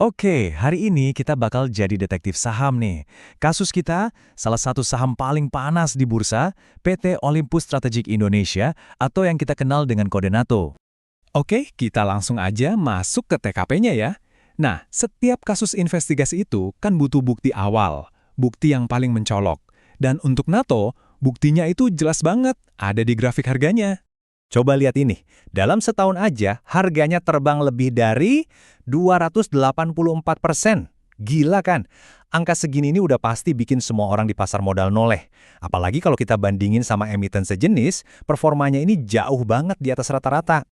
Oke, hari ini kita bakal jadi detektif saham nih. Kasus kita, salah satu saham paling panas di bursa, PT Olympus Strategic Indonesia atau yang kita kenal dengan kode NATO. Oke, kita langsung aja masuk ke TKP-nya ya. Nah, setiap kasus investigasi itu kan butuh bukti awal, bukti yang paling mencolok. Dan untuk NATO, buktinya itu jelas banget, ada di grafik harganya. Coba lihat ini, dalam setahun aja harganya terbang lebih dari 284%. Gila kan? Angka segini ini udah pasti bikin semua orang di pasar modal noleh. Apalagi kalau kita bandingin sama emiten sejenis, performanya ini jauh banget di atas rata-rata.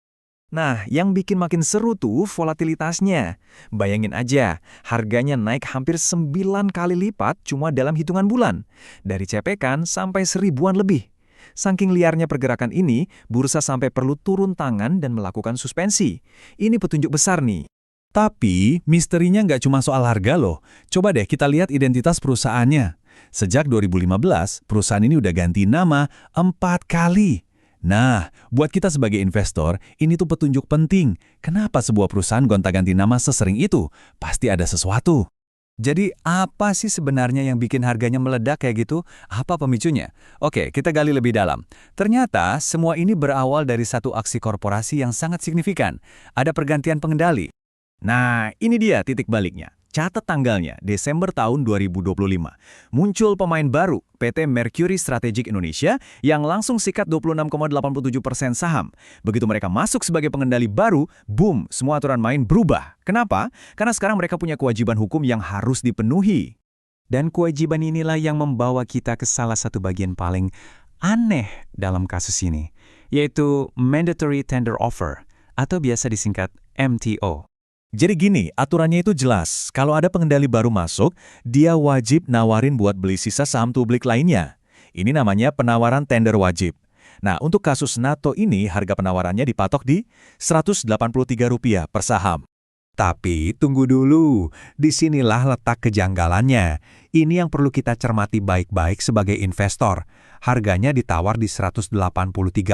Nah, yang bikin makin seru tuh volatilitasnya. Bayangin aja, harganya naik hampir 9 kali lipat cuma dalam hitungan bulan. Dari cepekan sampai seribuan lebih. Saking liarnya pergerakan ini, bursa sampai perlu turun tangan dan melakukan suspensi. Ini petunjuk besar nih. Tapi, misterinya nggak cuma soal harga loh. Coba deh kita lihat identitas perusahaannya. Sejak 2015, perusahaan ini udah ganti nama 4 kali. Nah, buat kita sebagai investor, ini tuh petunjuk penting. Kenapa sebuah perusahaan gonta-ganti nama sesering itu? Pasti ada sesuatu. Jadi apa sih sebenarnya yang bikin harganya meledak kayak gitu? Apa pemicunya? Oke, kita gali lebih dalam. Ternyata semua ini berawal dari satu aksi korporasi yang sangat signifikan. Ada pergantian pengendali. Nah, ini dia titik baliknya. Catat tanggalnya, Desember tahun 2025. Muncul pemain baru, PT Mercury Strategic Indonesia, yang langsung sikat 26,87% saham. Begitu mereka masuk sebagai pengendali baru, boom, semua aturan main berubah. Kenapa? Karena sekarang mereka punya kewajiban hukum yang harus dipenuhi. Dan kewajiban inilah yang membawa kita ke salah satu bagian paling aneh dalam kasus ini, yaitu Mandatory Tender Offer, atau biasa disingkat MTO. Jadi gini, aturannya itu jelas. Kalau ada pengendali baru masuk, dia wajib nawarin buat beli sisa saham publik lainnya. Ini namanya penawaran tender wajib. Nah, untuk kasus NATO ini, harga penawarannya dipatok di Rp183 per saham. Tapi tunggu dulu, disinilah letak kejanggalannya. Ini yang perlu kita cermati baik-baik sebagai investor. Harganya ditawar di 183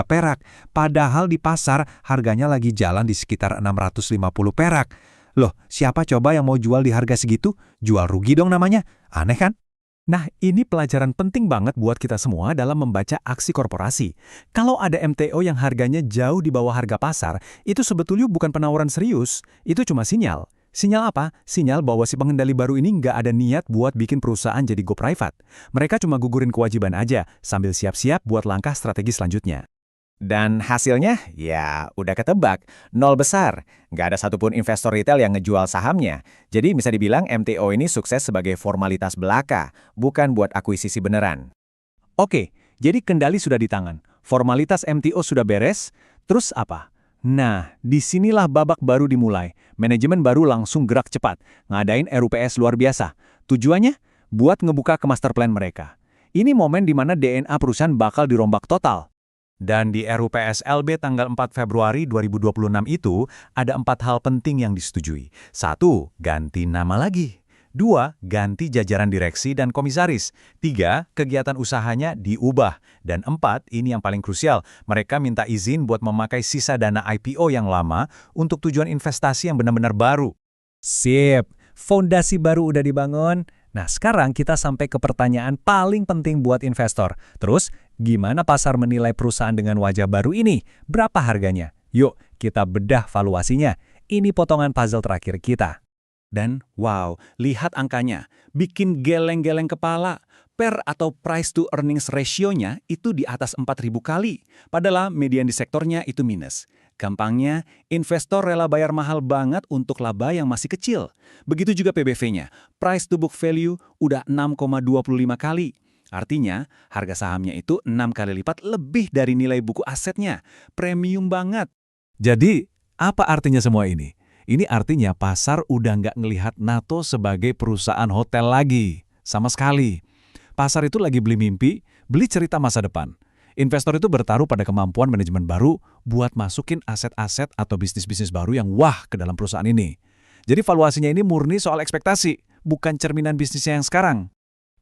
perak, padahal di pasar harganya lagi jalan di sekitar 650 perak. Loh, siapa coba yang mau jual di harga segitu? Jual rugi dong namanya. Aneh kan? Nah, ini pelajaran penting banget buat kita semua dalam membaca aksi korporasi. Kalau ada MTO yang harganya jauh di bawah harga pasar, itu sebetulnya bukan penawaran serius, itu cuma sinyal. Sinyal apa? Sinyal bahwa si pengendali baru ini nggak ada niat buat bikin perusahaan jadi go private. Mereka cuma gugurin kewajiban aja, sambil siap-siap buat langkah strategi selanjutnya. Dan hasilnya, ya udah ketebak, nol besar. Nggak ada satupun investor retail yang ngejual sahamnya. Jadi bisa dibilang MTO ini sukses sebagai formalitas belaka, bukan buat akuisisi beneran. Oke, jadi kendali sudah di tangan. Formalitas MTO sudah beres, terus apa? Nah, disinilah babak baru dimulai. Manajemen baru langsung gerak cepat, ngadain RUPS luar biasa. Tujuannya? Buat ngebuka ke master plan mereka. Ini momen di mana DNA perusahaan bakal dirombak total. Dan di RUPS LB tanggal 4 Februari 2026 itu, ada 4 hal penting yang disetujui. 1. Ganti nama lagi. 2. Ganti jajaran direksi dan komisaris. 3. Kegiatan usahanya diubah. Dan 4. Ini yang paling krusial, mereka minta izin buat memakai sisa dana IPO yang lama untuk tujuan investasi yang benar-benar baru. Sip, fondasi baru udah dibangun. Nah, sekarang kita sampai ke pertanyaan paling penting buat investor. Terus, gimana pasar menilai perusahaan dengan wajah baru ini? Berapa harganya? Yuk, kita bedah valuasinya. Ini potongan puzzle terakhir kita. Dan wow, lihat angkanya, bikin geleng-geleng kepala. PER atau price to earnings ratio-nya itu di atas 4.000 kali, padahal median di sektornya itu minus. Gampangnya, investor rela bayar mahal banget untuk laba yang masih kecil. Begitu juga PBV-nya, price to book value udah 6,25 kali. Artinya, harga sahamnya itu 6 kali lipat lebih dari nilai buku asetnya. Premium banget. Jadi, apa artinya semua ini? Ini artinya pasar udah nggak ngelihat NATO sebagai perusahaan hotel lagi. Sama sekali. Pasar itu lagi beli mimpi, beli cerita masa depan. Investor itu bertaruh pada kemampuan manajemen baru buat masukin aset-aset atau bisnis-bisnis baru yang wah ke dalam perusahaan ini. Jadi valuasinya ini murni soal ekspektasi, bukan cerminan bisnisnya yang sekarang.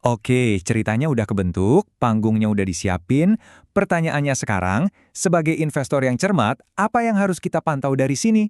Oke, ceritanya udah kebentuk, panggungnya udah disiapin. Pertanyaannya sekarang, sebagai investor yang cermat, apa yang harus kita pantau dari sini?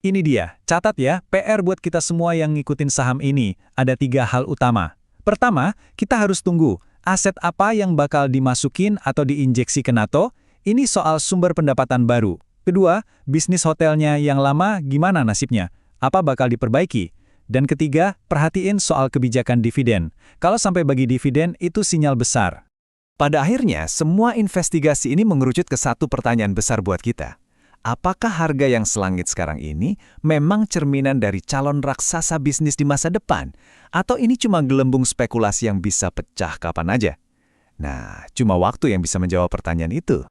Ini dia, catat ya, PR buat kita semua yang ngikutin saham ini. Ada 3 hal utama. Pertama, kita harus tunggu. Aset apa yang bakal dimasukin atau diinjeksi ke NATO? Ini soal sumber pendapatan baru. Kedua, bisnis hotelnya yang lama gimana nasibnya? Apa bakal diperbaiki? Dan ketiga, perhatiin soal kebijakan dividen. Kalau sampai bagi dividen, itu sinyal besar. Pada akhirnya, semua investigasi ini mengerucut ke satu pertanyaan besar buat kita. Apakah harga yang selangit sekarang ini memang cerminan dari calon raksasa bisnis di masa depan? Atau ini cuma gelembung spekulasi yang bisa pecah kapan aja? Nah, cuma waktu yang bisa menjawab pertanyaan itu.